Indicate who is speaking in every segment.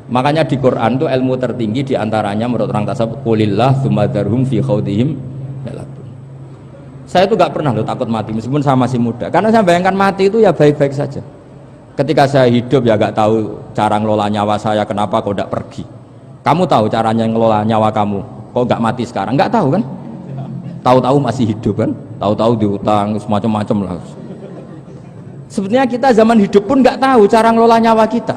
Speaker 1: Makanya di Quran itu ilmu tertinggi diantaranya menurut orang tasawuf qulillah tsumma dzarhum fi khaudihim yalabun. Saya itu gak pernah loh takut mati meskipun saya masih muda, karena saya bayangkan mati itu ya baik-baik saja. Ketika saya hidup ya gak tahu cara ngelola nyawa saya, kenapa kok gak pergi. Kamu tahu caranya ngelola nyawa kamu, kok gak mati sekarang? Gak tahu kan? Tahu-tahu masih hidup kan? Tahu-tahu diutang semacam-macam lah. Sebetulnya kita zaman hidup pun gak tahu cara ngelola nyawa kita,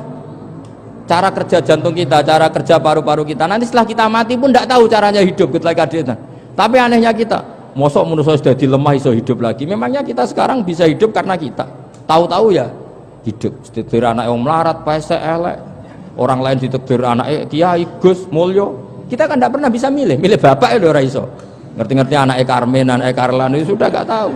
Speaker 1: cara kerja jantung kita, cara kerja paru-paru kita. Nanti setelah kita mati pun tidak tahu caranya hidup ketika dia. Tapi anehnya kita, mosok manusia sudah dilemah iso hidup lagi. Memangnya kita sekarang bisa hidup karena kita tahu-tahu ya hidup. Ditekdir anak yang melarat, pesek, elek. Orang lain ditekdir anak kiai, gus, mulyo. Kita kan tidak pernah bisa milih bapak itu ora iso. Ngerti-ngerti anak Karmen, anak Karlan itu sudah gak tahu.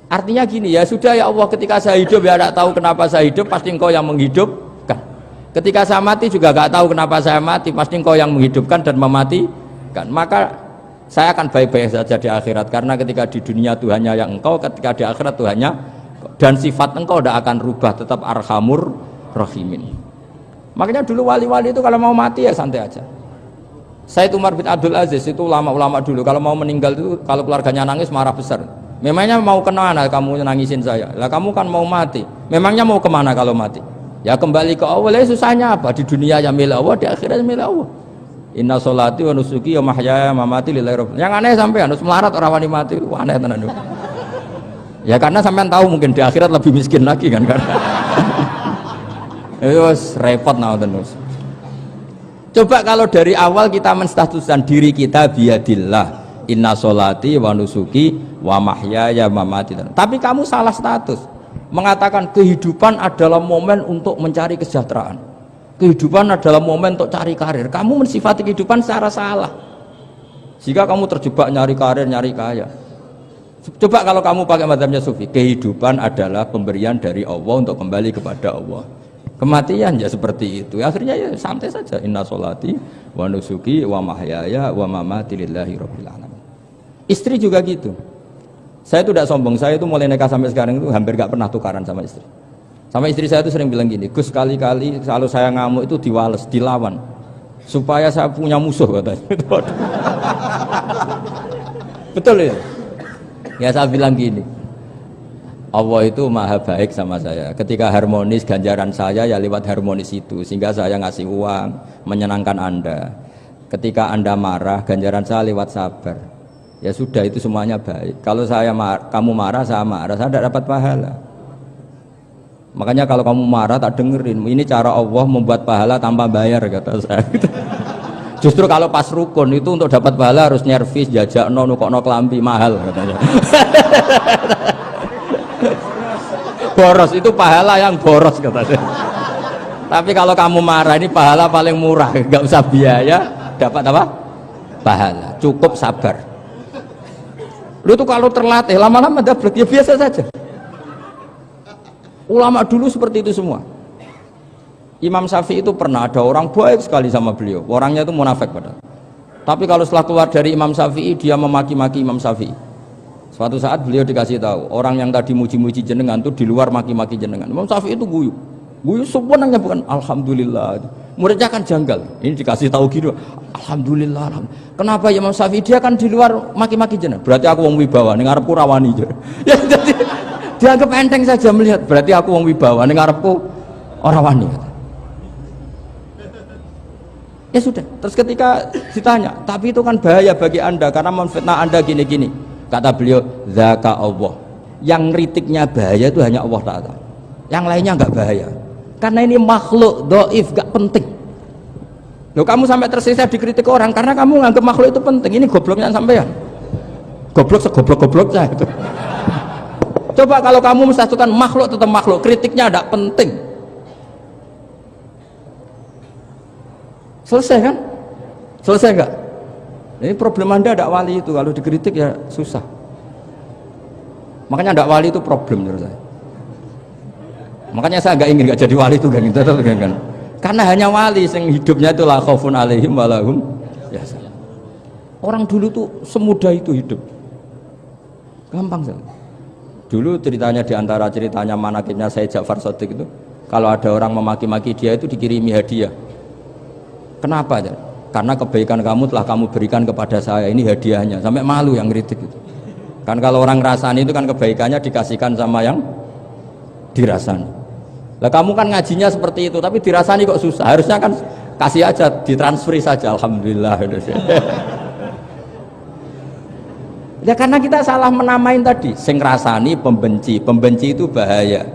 Speaker 1: Artinya gini, ya sudah ya Allah, ketika saya hidup ya tidak tahu kenapa saya hidup, pasti engkau yang menghidupkan. Ketika saya mati juga gak tahu kenapa saya mati, pasti engkau yang menghidupkan dan mematikan. Maka saya akan baik-baik saja di akhirat, karena ketika di dunia Tuhannya yang engkau, ketika di akhirat Tuhannya, dan sifat engkau tidak akan rubah, tetap arhamur rahimin. Makanya dulu wali-wali itu kalau mau mati ya santai aja. Said Umar bin Abdul Aziz itu ulama-ulama dulu, kalau mau meninggal itu kalau keluarganya nangis marah besar. Memangnya mau kemana kamu nangisin saya? Lah kamu kan mau mati. Memangnya mau kemana kalau mati? Ya kembali ke Allah. Susahnya apa? Di dunia ya milik Allah, di akhirat milik Allah. Inna sholati wa nusuki wa mahyaya wa mamati lillahi rabbil. Yang aneh sampai harus melarat orang wani mati. Wah, aneh tenan. Ya karena sampean tahu mungkin di akhirat lebih miskin lagi kan. Terus repot terus. Coba kalau dari awal kita menstatuskan diri kita biadillah. Inna sholati wa nusuki wa mahyaya wa mamati. Tapi kamu salah status, mengatakan kehidupan adalah momen untuk mencari kesejahteraan, kehidupan adalah momen untuk cari karir. Kamu mensifati kehidupan secara salah, jika kamu terjebak nyari karir, nyari kaya. Coba kalau kamu pakai mazhabnya sufi, kehidupan adalah pemberian dari Allah untuk kembali kepada Allah. Kematian ya seperti itu, akhirnya ya santai saja. Inna sholati wa nusuki wa mahyaya wa mamati lillahi rabbil alamin. Istri juga gitu. Saya itu tidak sombong, saya itu mulai nikah sampai sekarang itu hampir gak pernah tukaran sama istri. Sama istri saya itu sering bilang gini, Gus, kali-kali kalau saya ngamuk itu diwales, dilawan, supaya saya punya musuh katanya. Betul ya? Ya saya bilang gini, Allah itu maha baik sama saya. Ketika harmonis, ganjaran saya ya lewat harmonis itu, sehingga saya ngasih uang menyenangkan Anda. Ketika Anda marah, ganjaran saya lewat sabar. Ya sudah, itu semuanya baik. Kalau kamu marah, saya tidak dapat pahala. Makanya kalau kamu marah tak dengerin. Ini cara Allah membuat pahala tanpa bayar, kata saya. Justru kalau pas rukun itu untuk dapat pahala harus nyervis, jajak nukokno kelambi mahal, katanya. Boros itu pahala yang boros, katanya. Tapi kalau kamu marah, ini pahala paling murah, nggak usah biaya, dapat apa? Pahala, cukup sabar. Lu tuh kalau terlatih lama-lama dapat, ya biasa saja. Ulama dulu seperti itu semua. Imam Syafi'i itu pernah ada orang baik sekali sama beliau, orangnya itu munafik padahal. Tapi kalau setelah keluar dari Imam Syafi'i, dia memaki-maki Imam Syafi'i. Suatu saat beliau dikasih tahu, orang yang tadi muji-muji jenengan tuh di luar maki-maki jenengan. Imam Syafi'i itu guyu sebenarnya bukan alhamdulillah. Muridnya kan janggal, ini dikasih tahu gitu, alhamdulillah, alhamdulillah. Kenapa Imam Syafi'i? Dia kan di luar maki-maki jenengan, berarti aku wong wibawa, ning ngarepku rawani. Ya jadi dianggap enteng saja melihat, berarti aku wong wibawa, ning ngarepku ora wani. Ya sudah, terus ketika ditanya, tapi itu kan bahaya bagi Anda karena memfitnah Anda gini-gini. Kata beliau, zaka Allah. Yang kritiknya bahaya itu hanya Allah Ta'ala. Yang lainnya enggak bahaya. Karena ini makhluk dhaif, gak penting. Loh, kamu sampai tersisa dikritik orang karena kamu nganggap makhluk itu penting. Ini gobloknya sampean. Goblok segoblok-goblok saya itu. Coba kalau kamu mensatukan makhluk tetap makhluk, kritiknya tidak penting. Selesai kan? Selesai enggak? Ini problem Anda tidak wali itu, kalau dikritik ya susah. Makanya tidak wali itu problem menurut saya. Makanya saya nggak ingin nggak jadi wali itu kan. Karena hanya wali yang hidupnya itu la khaufun alaihim walahum yahzanun. Orang dulu tuh semudah itu hidup. Gampang sekali. Dulu ceritanya diantara ceritanya manakibnya Sayyid Ja'far Shadiq itu, kalau ada orang memaki-maki dia itu dikirimi hadiah. Kenapa? Karena kebaikan kamu telah kamu berikan kepada saya, ini hadiahnya. Sampai malu yang kritik itu. Kan kalau orang rasani itu kan kebaikannya dikasihkan sama yang dirasani. Lah kamu kan ngajinya seperti itu, tapi dirasani kok susah. Harusnya kan kasih aja, ditransferi saja. Alhamdulillah. Ya karena kita salah menamain tadi. Sing rasani pembenci, pembenci itu bahaya.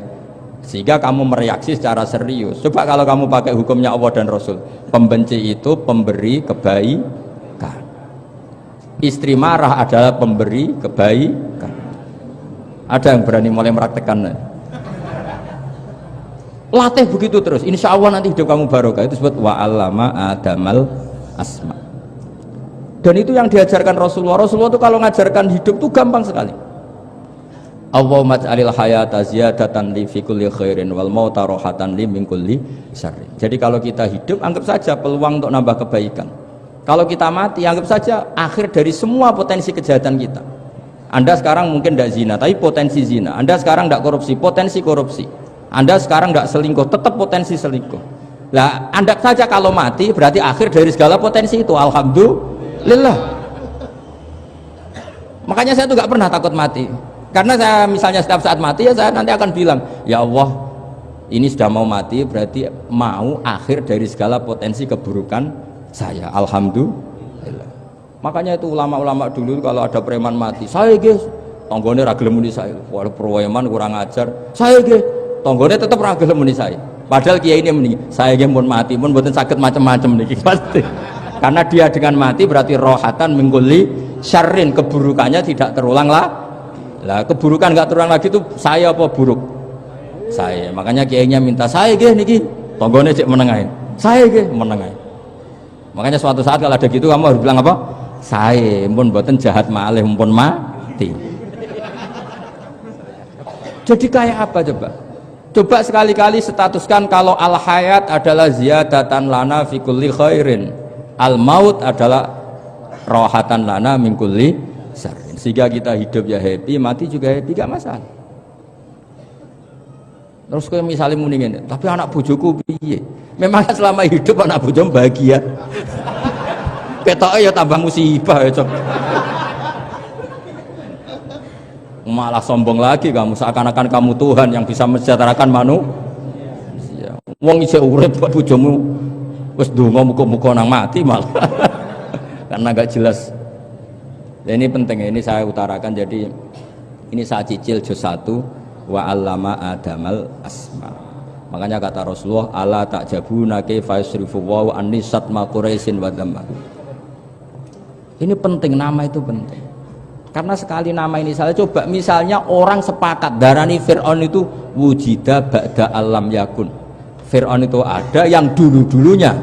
Speaker 1: Sehingga kamu mereaksi secara serius. Coba kalau kamu pakai hukumnya Allah dan Rasul, pembenci itu pemberi kebaikan, istri marah adalah pemberi kebaikan. Ada yang berani mulai meraktekan? Latih begitu terus, insya Allah nanti hidup kamu barokah. Itu disebut wa'allama adamal asma. Dan itu yang diajarkan Rasulullah. Rasulullah itu kalau ngajarkan hidup itu gampang sekali. Allahumma ja'alil hayata ziyadatan li fi kulli khairin wal mauta rohatan li min kulli syarrin. Jadi kalau kita hidup, anggap saja peluang untuk nambah kebaikan. Kalau kita mati, anggap saja akhir dari semua potensi kejahatan kita. Anda sekarang mungkin tidak zina, tapi potensi zina. Anda sekarang tidak korupsi, potensi korupsi. Anda sekarang tidak selingkuh, tetap potensi selingkuh. Lah, anggap saja kalau mati, berarti akhir dari segala potensi itu. Alhamdulillah. Makanya saya tuh nggak pernah takut mati. Karena saya misalnya setiap saat mati ya saya nanti akan bilang, ya Allah, ini sudah mau mati berarti mau akhir dari segala potensi keburukan saya. Alhamdulillah. Makanya itu ulama-ulama dulu kalau ada preman mati, saya guys, tonggone ra gelem muni saya. Wah, preman kurang ajar. Saya guys, tonggone tetap ra gelem muni saya. Padahal kiai ini muni, saya guys pun mati pun mboten sakit macam-macam niki pasti. Karena dia dengan mati berarti rohatan mengguli syarrin, keburukannya tidak terulang lah. Lah keburukan nggak terulang lagi itu saya apa buruk? Saya. Makanya kiainya minta saya ge niki tonggone cek menengahin. Saya ge menengahin. Makanya suatu saat kalau ada gitu kamu harus bilang apa? Saya pun mboten jahat malih pun mati. Jadi kayak apa coba? Coba sekali-kali statuskan kalau al hayat adalah ziyadatan lana fi kulli khairin. Al maut adalah rohatan lana min kulli syarrin. Sehingga kita hidup ya happy, mati juga happy, gak masalah. Terus kayak misalnya muni ngene, tapi anak bojoku piye? Memang selama hidup anak bojomu bahagia. Ketoke ya tambah musibah ya, Cok. Malah sombong lagi kamu, seakan-akan kamu Tuhan yang bisa mensejahterakan manusia. Wong isih urip kok bojomu wis ndonga muga-muga nang mati malah. Karena gak jelas. Dan ini penting, ini saya utarakan. Jadi ini saya cicil juz 1 wa 'allama adamal asma. Makanya kata Rasulullah, ala ta'jabuna kaifa yusrifu wa annisat ma quraisin wa dhamma. Ini penting, nama itu penting. Karena sekali nama ini salah, coba misalnya orang sepakat darani Fir'aun itu wujida ba'da alam yakun. Fir'aun itu ada yang dulu-dulunya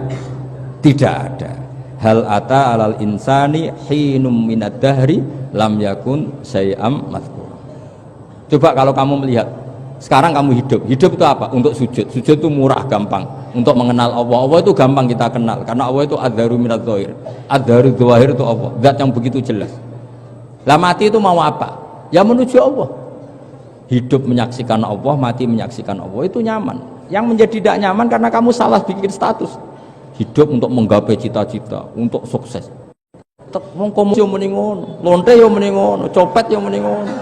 Speaker 1: tidak ada. Hal ata alal insani hinum minad dahri lam yakun syai'am madhkur. Coba kalau kamu melihat sekarang kamu hidup itu apa? Untuk sujud. Sujud itu murah, gampang. Untuk mengenal Allah. Allah itu gampang kita kenal karena Allah itu adzaru minadz dzahir. Adzaru dzahir itu Allah, zat yang begitu jelas. Lah mati itu mau apa? Ya menuju Allah. Hidup menyaksikan Allah, mati menyaksikan Allah, itu nyaman. Yang menjadi tidak nyaman karena kamu salah bikin status. Hidup untuk menggapai cita-cita, untuk sukses. Wong komo yo muni ngono, lonte yo muni ngono, copet yo muni ngono.